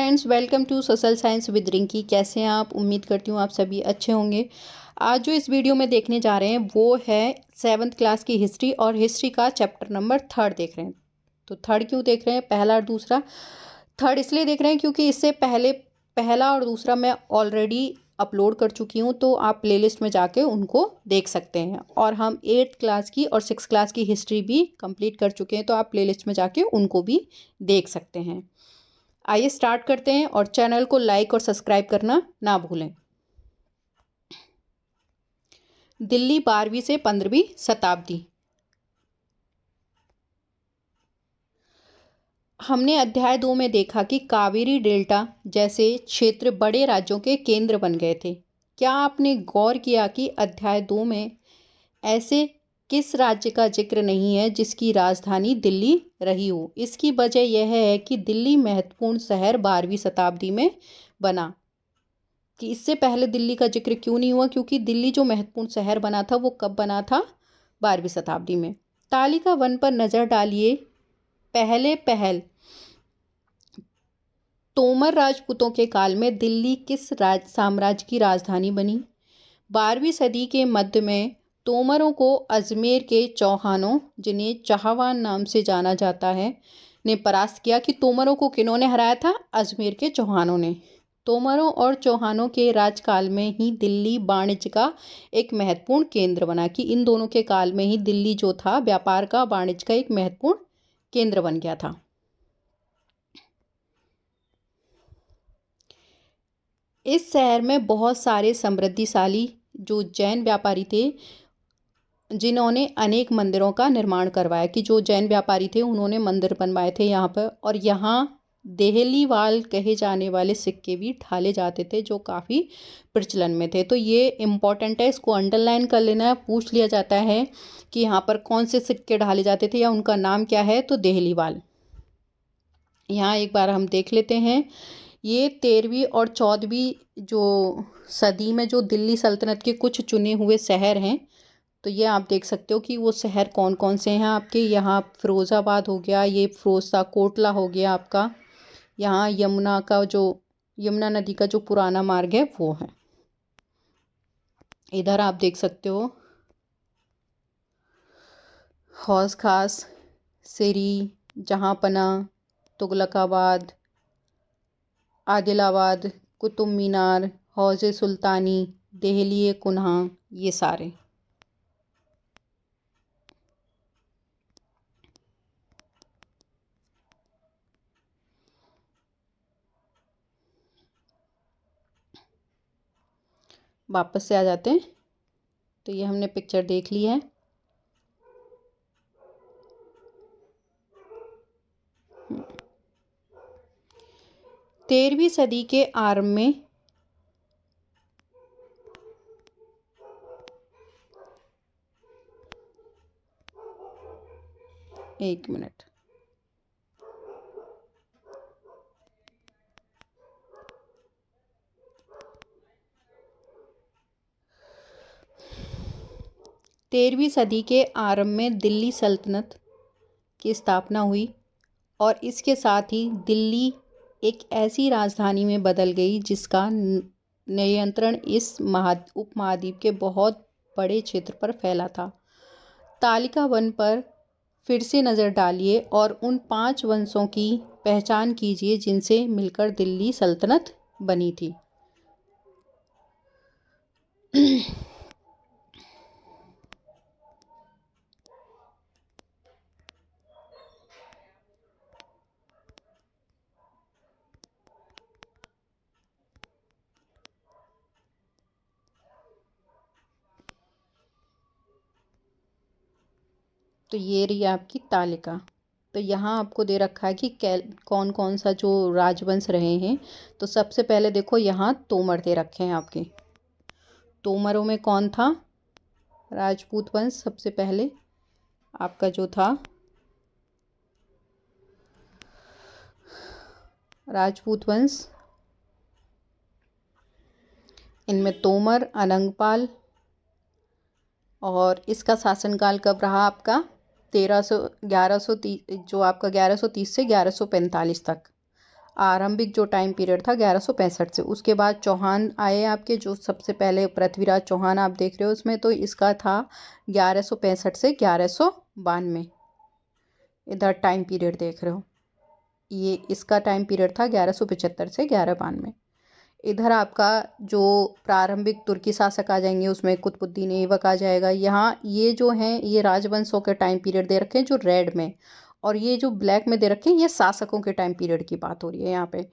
Friends, welcome to social science with Rinki. कैसे हैं आप? उम्मीद करती हूँ आप सभी अच्छे होंगे। आज जो इस वीडियो में देखने जा रहे हैं वो है 7th क्लास की हिस्ट्री, और हिस्ट्री का चैप्टर नंबर 3 देख रहे हैं। तो 3 क्यों देख रहे हैं? पहला और दूसरा। 3 इसलिए देख रहे हैं क्योंकि इससे पहले पहला और दूसरा मैं ऑलरेडी अपलोड कर चुकी हूँ, तो आप प्लेलिस्ट में जाके उनको देख सकते हैं। और हम 8th क्लास की और 6th क्लास की हिस्ट्री भी कंप्लीट कर चुके हैं, तो आप प्लेलिस्ट में जाके उनको भी देख सकते हैं। आइए स्टार्ट करते हैं, और चैनल को लाइक और सब्सक्राइब करना ना भूलें। दिल्ली 12वीं से 15वीं शताब्दी। हमने अध्याय 2 में देखा कि कावेरी डेल्टा जैसे क्षेत्र बड़े राज्यों के केंद्र बन गए थे। क्या आपने गौर किया कि अध्याय 2 में ऐसे किस राज्य का जिक्र नहीं है जिसकी राजधानी दिल्ली रही हो? इसकी वजह यह है कि दिल्ली महत्वपूर्ण शहर 12वीं शताब्दी में बना। कि इससे पहले दिल्ली का जिक्र क्यों नहीं हुआ? क्योंकि दिल्ली जो महत्वपूर्ण शहर बना था वो कब बना था? 12वीं शताब्दी में। तालिका 1 पर नज़र डालिए। पहल तोमर राजपूतों के काल में दिल्ली किस साम्राज्य की राजधानी बनी? 12वीं सदी के मध्य में तोमरों को अजमेर के चौहानों, जिन्हें चाहवान नाम से जाना जाता है, ने परास्त किया। कि तोमरों को किन्होंने हराया था? अजमेर के चौहानों ने। तोमरों और चौहानों के राजकाल में ही दिल्ली वाणिज्य का एक महत्वपूर्ण केंद्र बना। कि इन दोनों के काल में ही दिल्ली जो था व्यापार का, वाणिज्य का एक महत्वपूर्ण केंद्र बन गया था। इस शहर में बहुत सारे समृद्धिशाली जो जैन व्यापारी थे, जिन्होंने अनेक मंदिरों का निर्माण करवाया। कि जो जैन व्यापारी थे उन्होंने मंदिर बनवाए थे यहाँ पर। और यहाँ देहलीवाल कहे जाने वाले सिक्के भी ढाले जाते थे, जो काफ़ी प्रचलन में थे। तो ये इम्पॉर्टेंट है, इसको अंडरलाइन कर लेना। पूछ लिया जाता है कि यहाँ पर कौन से सिक्के ढाले जाते थे या उनका नाम क्या है, तो देहलीवाल। यहाँ एक बार हम देख लेते हैं। ये 13वीं और 14वीं जो सदी में जो दिल्ली सल्तनत के कुछ चुने हुए शहर हैं, तो ये आप देख सकते हो कि वो शहर कौन कौन से हैं आपके। यहाँ फिरोज़ाबाद हो गया, ये फिरोज़ा कोटला हो गया आपका। यहाँ यमुना नदी का जो पुराना मार्ग है वो है। इधर आप देख सकते हो हौज खास, सिरी, जहाँपना, तुगलकाबाद, आदिलाबाद, कुतुब मीनार, हौज सुल्तानी, देहली कुन्हा, ये सारे। वापस से आ जाते हैं। तो ये हमने पिक्चर देख ली है। तेरहवीं सदी के आरंभ में एक मिनट। तेरहवीं सदी के आरंभ में दिल्ली सल्तनत की स्थापना हुई, और इसके साथ ही दिल्ली एक ऐसी राजधानी में बदल गई जिसका नियंत्रण इस उपमहाद्वीप के बहुत बड़े क्षेत्र पर फैला था। तालिका 1 पर फिर से नज़र डालिए और उन 5 वंशों की पहचान कीजिए जिनसे मिलकर दिल्ली सल्तनत बनी थी। तो ये रही आपकी तालिका। तो यहाँ आपको दे रखा है कि कौन कौन सा जो राजवंश रहे हैं। तो सबसे पहले देखो, यहाँ तोमर दे रखे हैं आपके। तोमरों में कौन था? राजपूत वंश सबसे पहले आपका जो था, राजपूत वंश। इनमें तोमर, अनंगपाल, और इसका शासनकाल कब रहा आपका? 1130 जो आपका 1130 से 1145 तक। आरंभिक जो टाइम पीरियड था 1165 से। उसके बाद चौहान आए आपके, जो सबसे पहले पृथ्वीराज चौहान आप देख रहे हो उसमें, तो इसका था 1165 से 1192। इधर टाइम पीरियड देख रहे हो, ये इसका टाइम पीरियड था 1175 से 1192। इधर आपका जो प्रारंभिक तुर्की शासक आ जाएंगे, उसमें कुतुबुद्दीन ऐबक आ जाएगा। यहाँ ये जो हैं ये राजवंशों के टाइम पीरियड दे रखे हैं जो रेड में, और ये जो ब्लैक में दे रखे हैं ये शासकों के टाइम पीरियड की बात हो रही है यहाँ पे।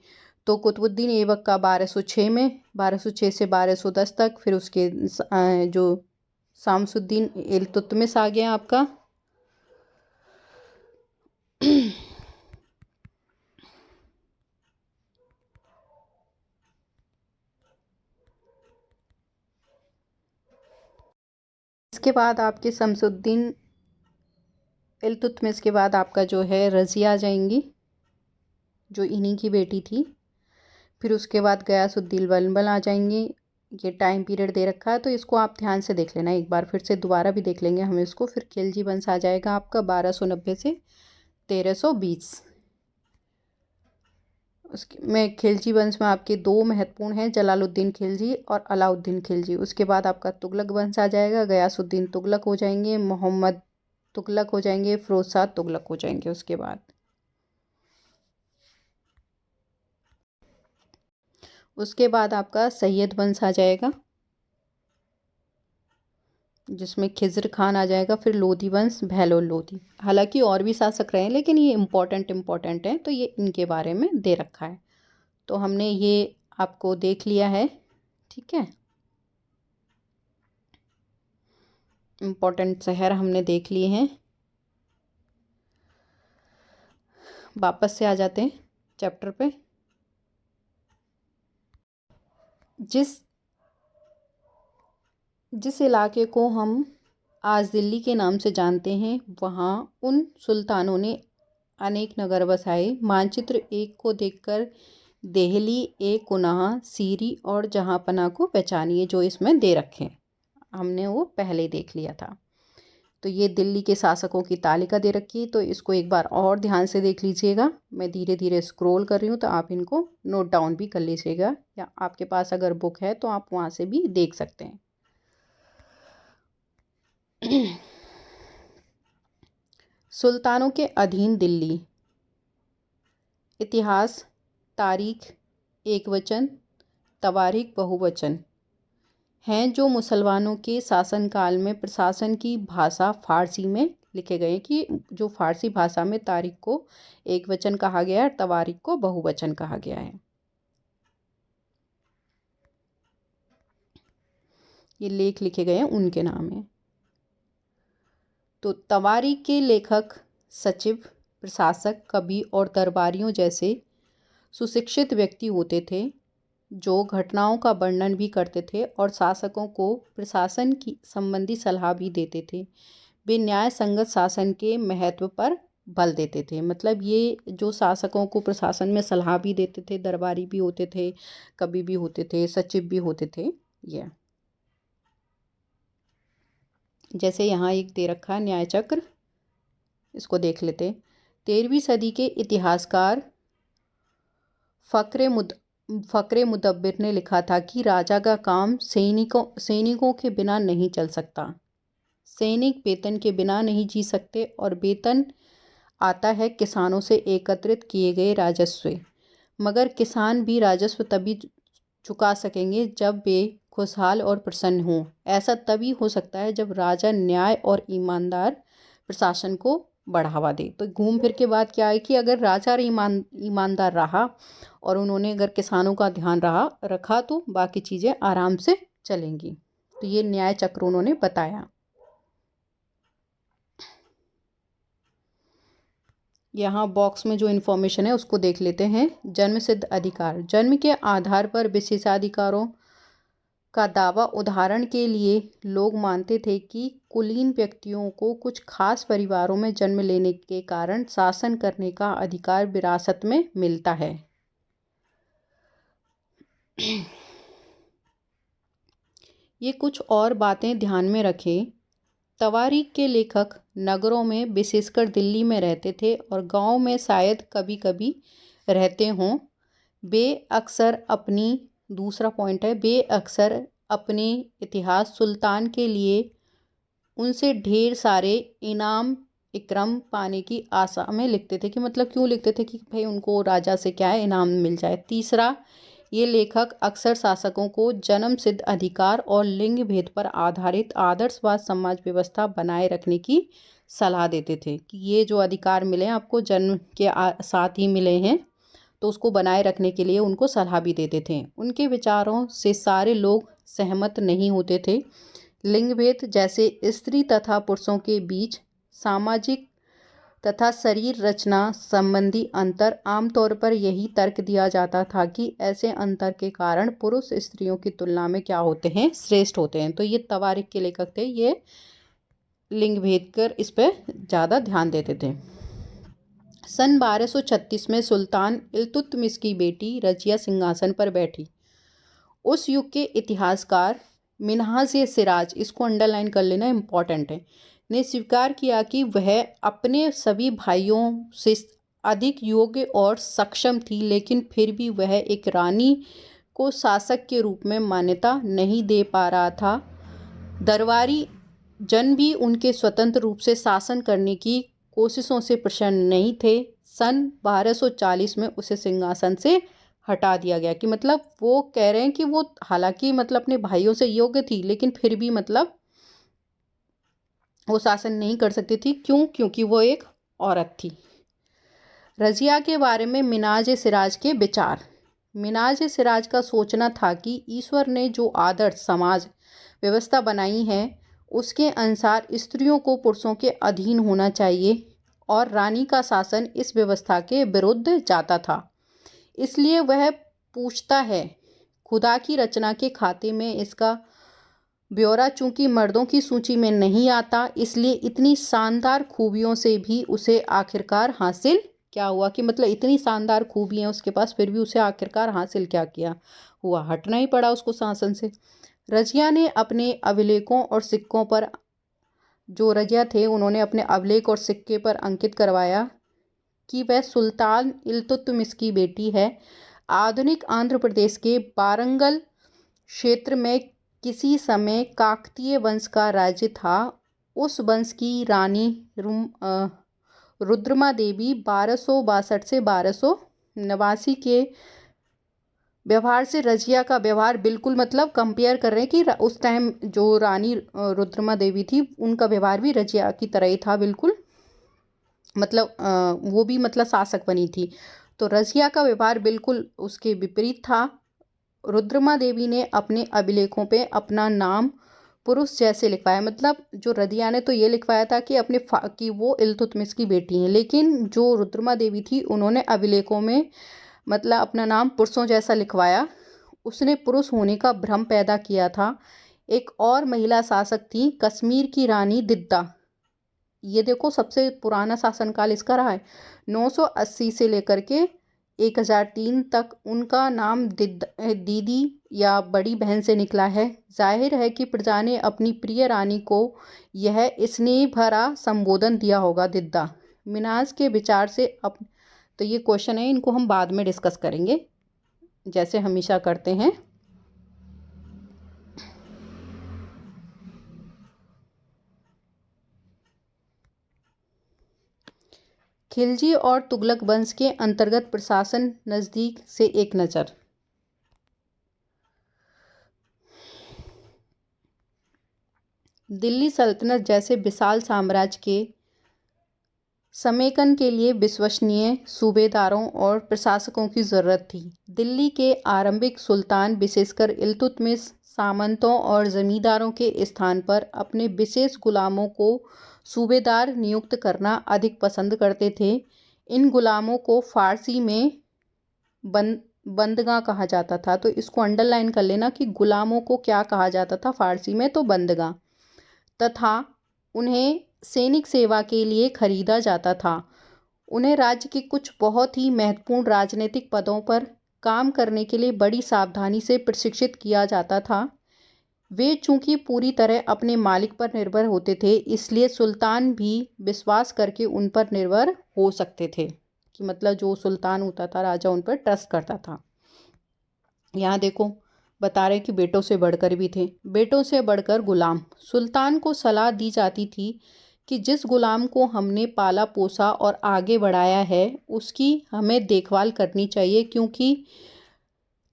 तो कुतुबुद्दीन ऐबक का 1206 में, 1206 से 1210 तक। फिर उसके जो शामसुद्दीन इल्तुतमिश आ गया आपका। इसके बाद आपके शमसुद्दीन इल्तुतमिश के बाद आपका जो है रज़िया आ जाएंगी, जो इन्हीं की बेटी थी। फिर उसके बाद गयासुद्दीन बलबल आ जाएंगे। ये टाइम पीरियड दे रखा है तो इसको आप ध्यान से देख लेना, एक बार फिर से दोबारा भी देख लेंगे हम इसको। फिर खिलजी वंश आ जाएगा आपका 1290 से 1320। उसके में खिलजी वंश में आपके दो महत्वपूर्ण हैं, जलालुद्दीन खिलजी और अलाउद्दीन खिलजी। उसके बाद आपका तुगलक वंश आ जाएगा, गयासुद्दीन तुगलक हो जाएंगे, मोहम्मद तुगलक हो जाएंगे, फिरोज शाह तुगलक हो जाएंगे। उसके बाद आपका सैयद वंश आ जाएगा, जिसमें खिज़र खान आ जाएगा। फिर लोधी वंश, बहलोल लोधी। हालांकि और भी शासक रहे हैं लेकिन ये इम्पोर्टेंट हैं, तो ये इनके बारे में दे रखा है। तो हमने ये आपको देख लिया है, ठीक है। इम्पोर्टेंट शहर हमने देख लिए हैं। वापस से आ जाते हैं चैप्टर पे। जिस इलाके को हम आज दिल्ली के नाम से जानते हैं, वहाँ उन सुल्तानों ने अनेक नगर बसाए। मानचित्र 1 को देखकर देहली, एक कुनाहा, सीरी और जहाँपना को पहचानिए, जो इसमें दे रखे हैं। हमने वो पहले देख लिया था। तो ये दिल्ली के शासकों की तालिका दे रखी है, तो इसको एक बार और ध्यान से देख लीजिएगा। मैं धीरे धीरे स्क्रॉल कर रही हूँ, तो आप इनको नोट डाउन भी कर लीजिएगा, या आपके पास अगर बुक है तो आप वहाँ से भी देख सकते हैं। सुल्तानों के अधीन दिल्ली। इतिहास, तारीख एकवचन, तवारीख बहुवचन हैं, जो मुसलमानों के शासनकाल में प्रशासन की भाषा फ़ारसी में लिखे गए, कि जो फ़ारसी भाषा में तारीख को एकवचन कहा गया है, तवारीख को बहुवचन कहा गया है। ये लेख लिखे गए हैं उनके नाम है। तो तवारीख के लेखक सचिव, प्रशासक, कवि और दरबारियों जैसे सुशिक्षित व्यक्ति होते थे, जो घटनाओं का वर्णन भी करते थे और शासकों को प्रशासन की संबंधी सलाह भी देते थे। वे न्याय संगत शासन के महत्व पर बल देते थे। मतलब ये जो शासकों को प्रशासन में सलाह भी देते थे, दरबारी भी होते थे, कवि भी होते थे, सचिव भी होते थे। ये जैसे यहाँ एक दे रखा है न्याय चक्र, इसको देख लेते। 13वीं सदी के इतिहासकार फ़क्रे मुदब्बिर ने लिखा था कि राजा का काम सैनिकों के बिना नहीं चल सकता। सैनिक वेतन के बिना नहीं जी सकते, और वेतन आता है किसानों से एकत्रित किए गए राजस्व से। मगर किसान भी राजस्व तभी चुका सकेंगे जब वे खुशहाल और प्रसन्न हों। ऐसा तभी हो सकता है जब राजा न्याय और ईमानदार प्रशासन को बढ़ावा दे। तो घूम फिर के बाद क्या है कि अगर राजा ईमानदार रहा और उन्होंने अगर किसानों का ध्यान रखा, तो बाकी चीज़ें आराम से चलेंगी। तो ये न्याय चक्र उन्होंने बताया। यहाँ बॉक्स में जो इन्फॉर्मेशन है उसको देख लेते हैं। जन्म सिद्ध अधिकार। जन्म के आधार पर विशेषाधिकारों का दावा। उदाहरण के लिए लोग मानते थे कि कुलीन व्यक्तियों को कुछ खास परिवारों में जन्म लेने के कारण शासन करने का अधिकार विरासत में मिलता है। ये कुछ और बातें ध्यान में रखें। तवारीख के लेखक नगरों में, विशेषकर दिल्ली में रहते थे, और गांव में शायद कभी कभी रहते हों। वे अक्सर अपनी दूसरा पॉइंट है, वे अक्सर अपने इतिहास सुल्तान के लिए उनसे ढेर सारे इनाम इकरम पाने की आशा में लिखते थे, कि मतलब क्यों लिखते थे कि भाई उनको राजा से क्या है, इनाम मिल जाए। तीसरा, ये लेखक अक्सर शासकों को जन्म सिद्ध अधिकार और लिंग भेद पर आधारित आदर्शवाद समाज व्यवस्था बनाए रखने की सलाह देते थे, कि ये जो अधिकार मिले आपको जन्म के साथ ही मिले हैं, तो उसको बनाए रखने के लिए उनको सलाह भी देते थे। उनके विचारों से सारे लोग सहमत नहीं होते थे। लिंग भेद जैसे स्त्री तथा पुरुषों के बीच सामाजिक तथा शरीर रचना संबंधी अंतर, आमतौर पर यही तर्क दिया जाता था कि ऐसे अंतर के कारण पुरुष स्त्रियों की तुलना में क्या होते हैं, श्रेष्ठ होते हैं। तो ये तवारीख के लेखक थे, ये लिंग भेद कर इस पर ज़्यादा ध्यान देते थे। सन 1236 में सुल्तान इल्तुतमिश की बेटी रजिया सिंहासन पर बैठी। उस युग के इतिहासकार मिन्हाज-ए-सिराज, इसको अंडरलाइन कर लेना, इम्पॉर्टेंट है, ने स्वीकार किया कि वह अपने सभी भाइयों से अधिक योग्य और सक्षम थी, लेकिन फिर भी वह एक रानी को शासक के रूप में मान्यता नहीं दे पा रहा था। दरबारी जन भी उनके स्वतंत्र रूप से शासन करने की कोशिशों से प्रसन्न नहीं थे। सन 1240 में उसे सिंहासन से हटा दिया गया, कि मतलब वो कह रहे हैं कि वो हालांकि मतलब अपने भाइयों से योग्य थी, लेकिन फिर भी मतलब वो शासन नहीं कर सकती थी। क्यों? क्योंकि वो एक औरत थी। रजिया के बारे में मिन्हाज-ए-सिराज के विचार। मिन्हाज-ए-सिराज का सोचना था कि ईश्वर ने जो आदर्श समाज व्यवस्था बनाई है, उसके अनुसार स्त्रियों को पुरुषों के अधीन होना चाहिए, और रानी का शासन इस व्यवस्था के विरुद्ध जाता था। इसलिए वह पूछता है, खुदा की रचना के खाते में इसका ब्यौरा चूंकि मर्दों की सूची में नहीं आता, इसलिए इतनी शानदार खूबियों से भी उसे आखिरकार हासिल क्या हुआ, कि मतलब इतनी शानदार खूबियाँ उसके पास, फिर भी उसे आखिरकार हासिल क्या किया हुआ, हटना ही पड़ा उसको शासन से। रजिया ने अपने अभिलेखों और सिक्कों पर, जो रजिया थे उन्होंने अपने अभिलेख और सिक्के पर अंकित करवाया कि वह सुल्तान इल्तुतमिश की बेटी है। आधुनिक आंध्र प्रदेश के वारंगल क्षेत्र में किसी समय काकतीय वंश का राज्य था। उस वंश की रानी रुद्रमा देवी 1262 से 1289 के व्यवहार से रजिया का व्यवहार बिल्कुल, मतलब कंपेयर कर रहे हैं कि उस टाइम जो रानी रुद्रमा देवी थी, उनका व्यवहार भी रजिया की तरह ही था बिल्कुल, मतलब वो भी मतलब शासक बनी थी, तो रजिया का व्यवहार बिल्कुल उसके विपरीत था। रुद्रमा देवी ने अपने अभिलेखों पे अपना नाम पुरुष जैसे लिखवाया, मतलब जो रजिया ने तो ये लिखवाया था कि कि वो इल्तुतमिश की बेटी हैं, लेकिन जो रुद्रमा देवी थी उन्होंने अभिलेखों में मतलब अपना नाम पुरुषों जैसा लिखवाया। उसने पुरुष होने का भ्रम पैदा किया था। एक और महिला शासक थी, कश्मीर की रानी दिद्दा। ये देखो सबसे पुराना शासनकाल इसका रहा है, 980 से लेकर के 1003 तक। उनका नाम दीदी या बड़ी बहन से निकला है। जाहिर है कि प्रजा ने अपनी प्रिय रानी को यह स्नेह भरा संबोधन दिया होगा, दिद्दा। मिन्हाज के विचार से तो ये क्वेश्चन है, इनको हम बाद में डिस्कस करेंगे जैसे हमेशा करते हैं। खिलजी और तुगलक वंश के अंतर्गत प्रशासन, नज़दीक से एक नज़र। दिल्ली सल्तनत जैसे विशाल साम्राज्य के समेकन के लिए विश्वसनीय सूबेदारों और प्रशासकों की ज़रूरत थी। दिल्ली के आरंभिक सुल्तान, विशेषकर इल्तुतमिश, सामंतों और ज़मींदारों के स्थान पर अपने विशेष गुलामों को सूबेदार नियुक्त करना अधिक पसंद करते थे। इन गुलामों को फ़ारसी में बंदगा कहा जाता था, तो इसको अंडरलाइन कर लेना कि गुलामों को क्या कहा जाता था फ़ारसी में, तो बंदगा, तथा उन्हें सैनिक सेवा के लिए खरीदा जाता था। उन्हें राज्य के कुछ बहुत ही महत्वपूर्ण राजनीतिक पदों पर काम करने के लिए बड़ी सावधानी से प्रशिक्षित किया जाता था। वे चूंकि पूरी तरह अपने मालिक पर निर्भर होते थे, इसलिए सुल्तान भी विश्वास करके उन पर निर्भर हो सकते थे, कि मतलब जो सुल्तान होता था, राजा, उन पर ट्रस्ट करता था। यहाँ देखो बता रहे कि बेटों से बढ़कर भी थे। बेटों से बढ़कर गुलाम। सुल्तान को सलाह दी जाती थी कि जिस गुलाम को हमने पाला पोसा और आगे बढ़ाया है उसकी हमें देखभाल करनी चाहिए, क्योंकि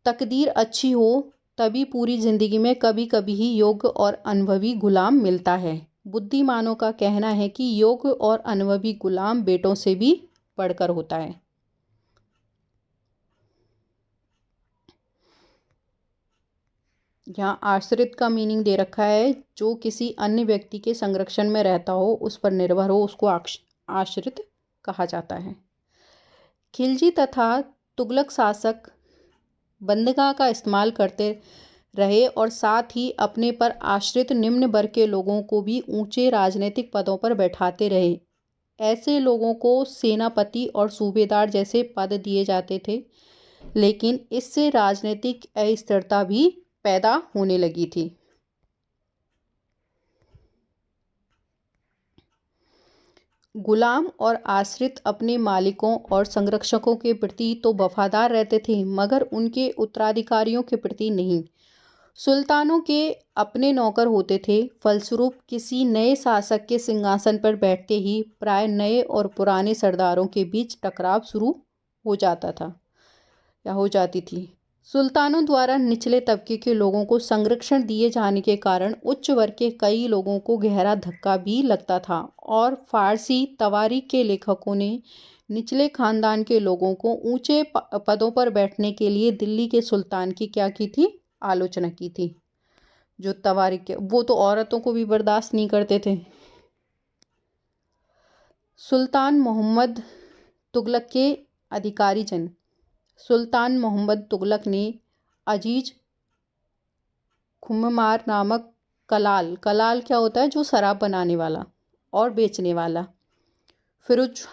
तकदीर अच्छी हो तभी पूरी ज़िंदगी में कभी कभी ही योग्य और अनुभवी गुलाम मिलता है। बुद्धिमानों का कहना है कि योग्य और अनुभवी गुलाम बेटों से भी बढ़कर होता है। यहाँ आश्रित का मीनिंग दे रखा है, जो किसी अन्य व्यक्ति के संरक्षण में रहता हो, उस पर निर्भर हो, उसको आश्रित कहा जाता है। खिलजी तथा तुगलक शासक बंदगा का इस्तेमाल करते रहे और साथ ही अपने पर आश्रित निम्न वर्ग के लोगों को भी ऊंचे राजनीतिक पदों पर बैठाते रहे। ऐसे लोगों को सेनापति और सूबेदार जैसे पद दिए जाते थे, लेकिन इससे राजनीतिक अस्थिरता भी पैदा होने लगी थी। गुलाम और आश्रित अपने मालिकों और संरक्षकों के प्रति तो वफादार रहते थे, मगर उनके उत्तराधिकारियों के प्रति नहीं। सुल्तानों के अपने नौकर होते थे, फलस्वरूप किसी नए शासक के सिंहासन पर बैठते ही प्राय नए और पुराने सरदारों के बीच टकराव शुरू हो जाता था या हो जाती थी। सुल्तानों द्वारा निचले तबके के लोगों को संरक्षण दिए जाने के कारण उच्च वर्ग के कई लोगों को गहरा धक्का भी लगता था, और फारसी तवारीख के लेखकों ने निचले खानदान के लोगों को ऊंचे पदों पर बैठने के लिए दिल्ली के सुल्तान की क्या की थी, आलोचना की थी। जो तवारीख के वो तो औरतों को भी बर्दाश्त नहीं करते थे। सुल्तान मोहम्मद तुगलक के अधिकारी जन। सुल्तान मोहम्मद तुगलक ने अजीज खुममार नामक कलाल क्या होता है, जो शराब बनाने वाला और बेचने वाला। फिरोज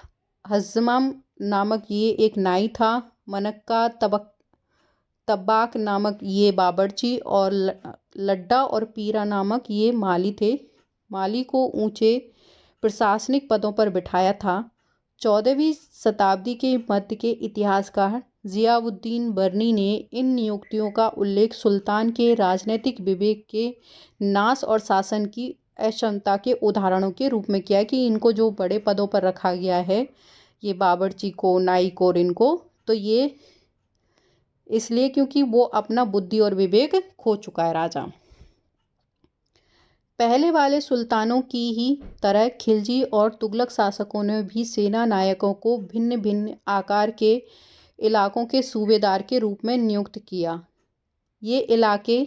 हज़्ज़माम नामक ये एक नाई था। मनक्का तब्बाक नामक ये बावर्ची, और लड्डा और पीरा नामक ये माली थे। माली को ऊंचे प्रशासनिक पदों पर बिठाया था। 14वीं शताब्दी के मध्य के इतिहासकार ज़ियाउद्दीन बर्नी ने इन नियुक्तियों का उल्लेख सुल्तान के राजनीतिक विवेक के नाश और शासन की अक्षमता के उदाहरणों के रूप में किया, कि इनको जो बड़े पदों पर रखा गया है, ये बावर्ची को, नाई को और इनको, तो ये इसलिए क्योंकि वो अपना बुद्धि और विवेक खो चुका है राजा। पहले वाले सुल्तानों की ही तरह खिलजी और तुगलक शासकों ने भी सेना नायकों को भिन्न भिन्न आकार के इलाकों के सूबेदार के रूप में नियुक्त किया। ये इलाके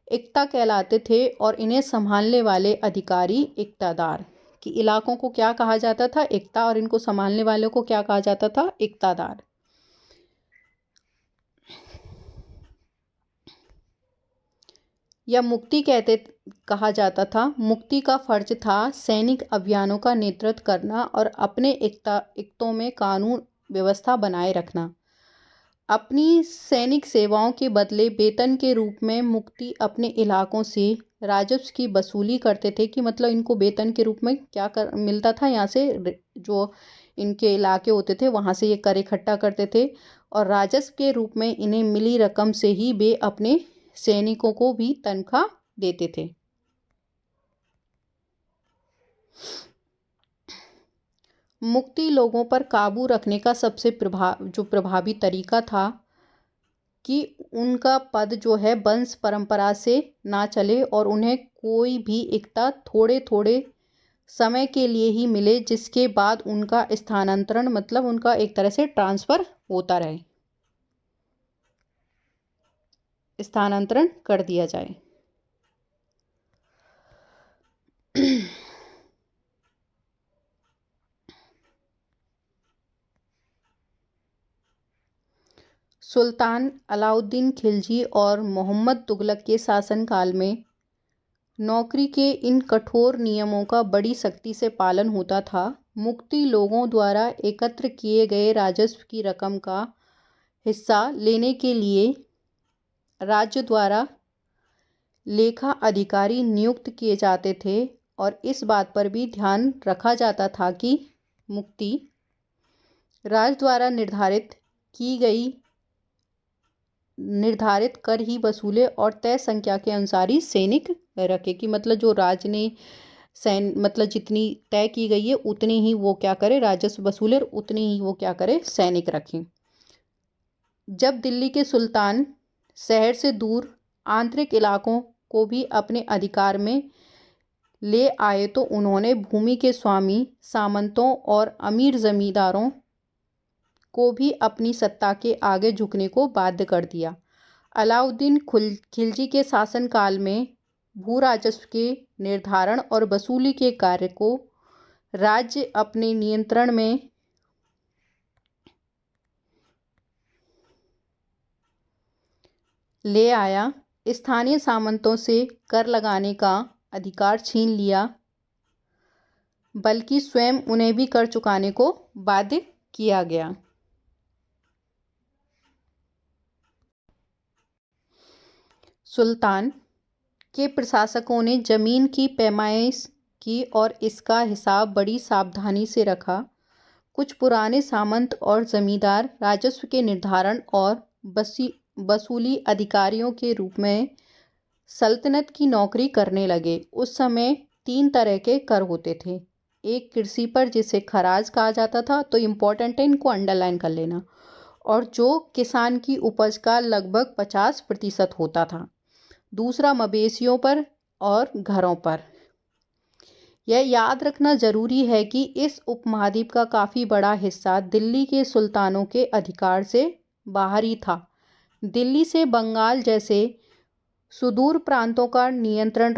इक्ता कहलाते थे और इन्हें संभालने वाले अधिकारी इक्तादार। कि इलाकों को क्या कहा जाता था, इक्ता, और इनको संभालने वालों को क्या कहा जाता था, इक्तादार। या मुक्ति कहा जाता था। मुक्ति का फर्ज था सैनिक अभियानों का नेतृत्व करना और अपने इक्तों में कानून व्यवस्था बनाए रखना। अपनी सैनिक सेवाओं के बदले वेतन के रूप में मुक्ति अपने इलाकों से राजस्व की वसूली करते थे। कि मतलब इनको वेतन के रूप में क्या मिलता था, यहाँ से जो इनके इलाके होते थे वहाँ से ये कर इकट्ठा करते थे, और राजस्व के रूप में इन्हें मिली रकम से ही वे अपने सैनिकों को भी तनख्वाह देते थे। मुक्ति लोगों पर काबू रखने का सबसे प्रभावी तरीका था कि उनका पद जो है वंश परंपरा से ना चले और उन्हें कोई भी इक्ता थोड़े थोड़े समय के लिए ही मिले, जिसके बाद उनका स्थानांतरण, मतलब उनका एक तरह से ट्रांसफ़र होता रहे, स्थानांतरण कर दिया जाए। सुल्तान अलाउद्दीन खिलजी और मोहम्मद तुगलक के शासनकाल में नौकरी के इन कठोर नियमों का बड़ी सख्ती से पालन होता था। मुक्ति लोगों द्वारा एकत्र किए गए राजस्व की रकम का हिस्सा लेने के लिए राज्य द्वारा लेखा अधिकारी नियुक्त किए जाते थे, और इस बात पर भी ध्यान रखा जाता था कि मुक्ति राज्य द्वारा निर्धारित की गई निर्धारित कर ही वसूले और तय संख्या के अनुसार ही सैनिक रखे, कि मतलब जो राज ने मतलब जितनी तय की गई है उतनी ही वो क्या करे, राजस्व वसूले, और उतनी ही वो क्या करे, सैनिक रखें। जब दिल्ली के सुल्तान शहर से दूर आंतरिक इलाकों को भी अपने अधिकार में ले आए तो उन्होंने भूमि के स्वामी, सामंतों और अमीर जमींदारों को भी अपनी सत्ता के आगे झुकने को बाध्य कर दिया। अलाउद्दीन खिलजी के शासनकाल में भू राजस्व के निर्धारण और वसूली के कार्य को राज्य अपने नियंत्रण में ले आया। स्थानीय सामंतों से कर लगाने का अधिकार छीन लिया, बल्कि स्वयं उन्हें भी कर चुकाने को बाध्य किया गया। सुल्तान के प्रशासकों ने जमीन की पैमाइश की और इसका हिसाब बड़ी सावधानी से रखा। कुछ पुराने सामंत और जमींदार राजस्व के निर्धारण और वसूली अधिकारियों के रूप में सल्तनत की नौकरी करने लगे। उस समय 3 तरह के कर होते थे। एक कृषि पर, जिसे खराज कहा जाता था, तो इम्पोर्टेंट है, इनको अंडरलाइन कर लेना, और जो किसान की उपज का लगभग 50% होता था। दूसरा मवेशियों पर और घरों पर। यह याद रखना जरूरी है कि इस उपमहाद्वीप का काफ़ी बड़ा हिस्सा दिल्ली के सुल्तानों के अधिकार से बाहर ही था। दिल्ली से बंगाल जैसे सुदूर प्रांतों का नियंत्रण,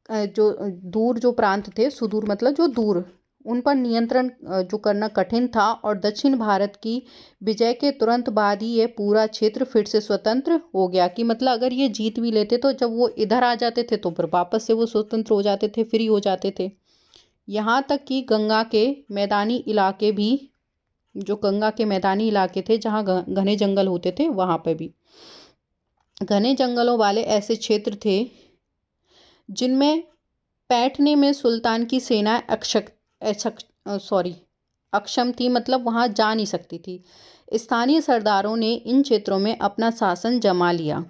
जो प्रांत थे, सुदूर मतलब जो दूर, उन पर नियंत्रण जो करना कठिन था। और दक्षिण भारत की विजय के तुरंत बाद ही ये पूरा क्षेत्र फिर से स्वतंत्र हो गया, कि मतलब अगर ये जीत भी लेते तो जब वो इधर आ जाते थे तो फिर वापस से वो स्वतंत्र हो जाते थे, फ्री हो जाते थे। यहाँ तक कि गंगा के मैदानी इलाके भी, जो गंगा के मैदानी इलाके थे जहाँ घने जंगल होते थे, वहाँ पर भी घने जंगलों वाले ऐसे क्षेत्र थे जिनमें बैठने में सुल्तान की सेना अक्षम थी, मतलब वहाँ जा नहीं सकती थी। स्थानीय सरदारों ने इन क्षेत्रों में अपना शासन जमा लिया।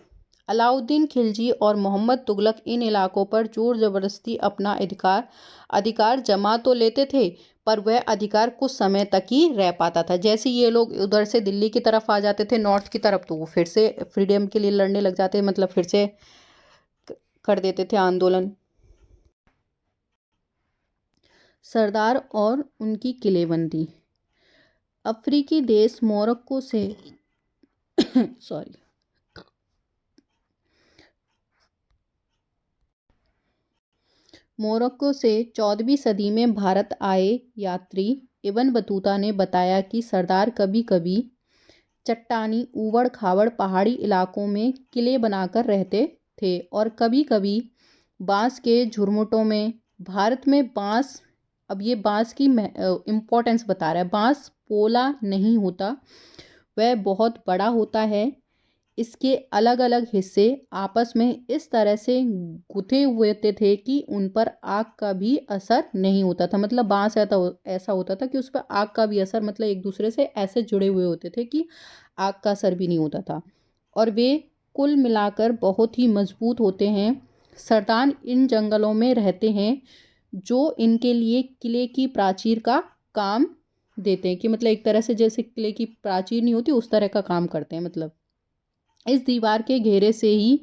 अलाउद्दीन खिलजी और मोहम्मद तुगलक इन इलाकों पर जोर ज़बरदस्ती अपना अधिकार जमा तो लेते थे, पर वह अधिकार कुछ समय तक ही रह पाता था। जैसे ये लोग उधर से दिल्ली की तरफ आ जाते थे, नॉर्थ की तरफ, तो वो फिर से फ्रीडम के लिए लड़ने लग जाते, मतलब फिर से कर देते थे आंदोलन। सरदार और उनकी किलेबंदी। अफ्रीकी देश मोरक्को से मोरक्को से 14वीं सदी में भारत आए यात्री इब्न बतूता ने बताया कि सरदार कभी कभी चट्टानी, ऊबड़ खाबड़ पहाड़ी इलाकों में किले बनाकर रहते थे, और कभी कभी बांस के झुरमुटों में। भारत में बांस, अब ये बांस की इम्पोर्टेंस बता रहा है, बांस पोला नहीं होता, वह बहुत बड़ा होता है। इसके अलग अलग हिस्से आपस में इस तरह से गुथे हुए होते थे कि उन पर आग का भी असर नहीं होता था। मतलब बांस ऐसा होता था कि उस पर आग का भी असर, मतलब एक दूसरे से ऐसे जुड़े हुए होते थे कि आग का असर भी नहीं होता था, और वे कुल मिलाकर बहुत ही मजबूत होते हैं। सरदार इन जंगलों में रहते हैं जो इनके लिए किले की प्राचीर का काम देते हैं, कि मतलब एक तरह से जैसे किले की प्राचीर नहीं होती उस तरह का काम करते हैं। मतलब इस दीवार के घेरे से ही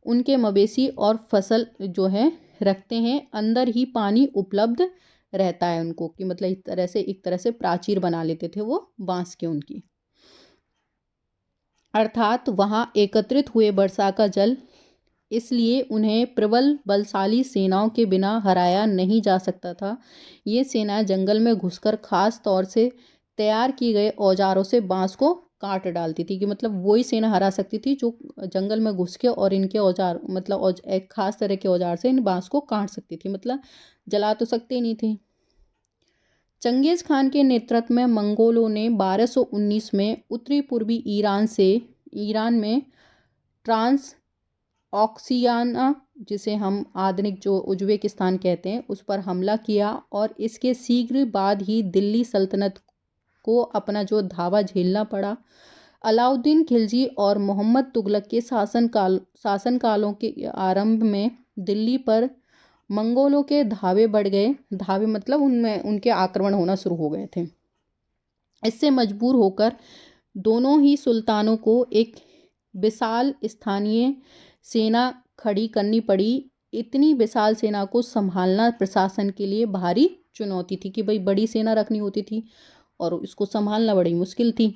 उनके मवेशी और फसल जो है रखते हैं, अंदर ही पानी उपलब्ध रहता है उनको, कि मतलब एक तरह से प्राचीर बना लेते थे वो बांस के उनकी। अर्थात वहाँ एकत्रित हुए वर्षा का जल, इसलिए उन्हें प्रबल बलशाली सेनाओं के बिना हराया नहीं जा सकता था। ये सेना जंगल में घुसकर खास तौर से तैयार किए गए औजारों से बांस को काट डालती थी, कि मतलब वही सेना हरा सकती थी जो जंगल में घुस के और इनके औजार, मतलब एक खास तरह के औजार से इन बांस को काट सकती थी, मतलब जला तो सकते ही नहीं थे। चंगेज़ खान के नेतृत्व में मंगोलों ने 1219 में उत्तरी पूर्वी ईरान में ट्रांस ऑक्सियाना, जिसे हम आधुनिक जो उज़्बेकिस्तान कहते हैं, उस पर हमला किया, और इसके शीघ्र बाद ही दिल्ली सल्तनत को अपना जो धावा झेलना पड़ा। अलाउद्दीन खिलजी और मोहम्मद तुगलक के शासनकालों के आरंभ में दिल्ली पर मंगोलों के धावे बढ़ गए। धावे मतलब उनमें उनके आक्रमण होना शुरू हो गए थे। इससे मजबूर होकर दोनों ही सुल्तानों को एक विशाल स्थानीय सेना खड़ी करनी पड़ी। इतनी विशाल सेना को संभालना प्रशासन के लिए भारी चुनौती थी कि भाई बड़ी सेना रखनी होती थी और इसको संभालना बड़ी मुश्किल थी।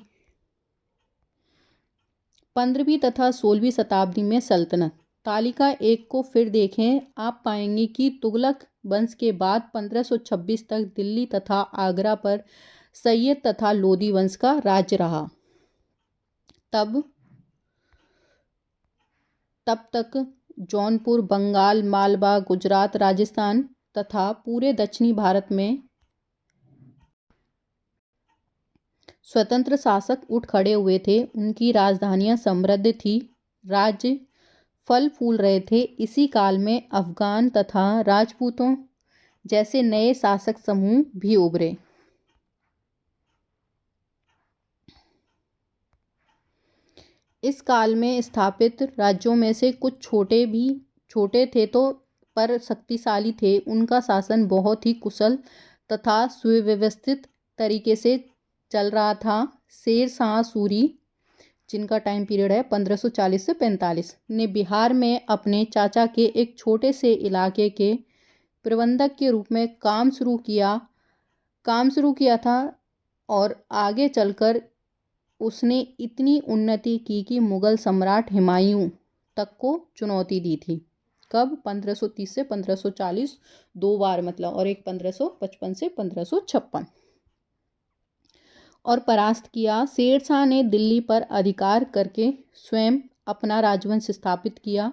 15वीं तथा 16वीं शताब्दी में सल्तनत। तालिका 1 को फिर देखें। आप पाएंगे कि तुगलक वंश के बाद 1526 तक दिल्ली तथा आगरा पर सैयद तथा लोदी वंश का राज्य रहा। तब तक जौनपुर, बंगाल, मालवा, गुजरात, राजस्थान तथा पूरे दक्षिणी भारत में स्वतंत्र शासक उठ खड़े हुए थे। उनकी राजधानियां समृद्ध थी, राज्य फल फूल रहे थे। इसी काल में अफगान तथा राजपूतों जैसे नए शासक समूह भी उभरे। इस काल में स्थापित राज्यों में से कुछ छोटे थे तो पर शक्तिशाली थे। उनका शासन बहुत ही कुशल तथा सुव्यवस्थित तरीके से चल रहा था। शेर शाह सूरी, जिनका टाइम पीरियड है 1540 से 45, ने बिहार में अपने चाचा के एक छोटे से इलाके के प्रबंधक के रूप में काम शुरू किया था और आगे चलकर उसने इतनी उन्नति की कि मुगल सम्राट हुमायूं तक को चुनौती दी थी। कब? 1530 से 1540, 2 बार मतलब, और एक 1555 से 1556, और परास्त किया। शेर शाह ने दिल्ली पर अधिकार करके स्वयं अपना राजवंश स्थापित किया।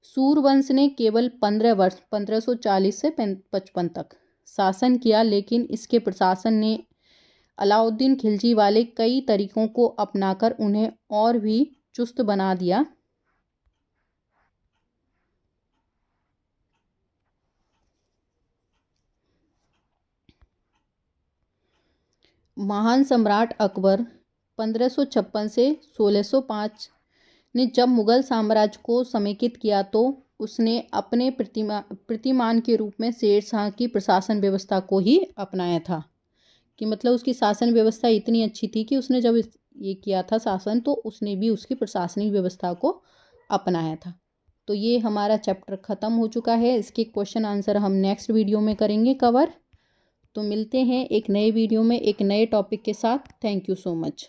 सूरवंश ने केवल 15 वर्ष 1540 से 55 तक शासन किया, लेकिन इसके प्रशासन ने अलाउद्दीन खिलजी वाले कई तरीकों को अपनाकर उन्हें और भी चुस्त बना दिया। महान सम्राट अकबर 1556 से 1605 ने जब मुगल साम्राज्य को समेकित किया तो उसने अपने प्रतिमान के रूप में शेर शाह की प्रशासन व्यवस्था को ही अपनाया था। कि मतलब उसकी शासन व्यवस्था इतनी अच्छी थी कि उसने जब ये किया था शासन, तो उसने भी उसकी प्रशासनिक व्यवस्था को अपनाया था। तो ये हमारा चैप्टर ख़त्म हो चुका है। इसके क्वेश्चन आंसर हम नेक्स्ट वीडियो में करेंगे कवर। तो मिलते हैं एक नए वीडियो में एक नए टॉपिक के साथ। Thank you so much.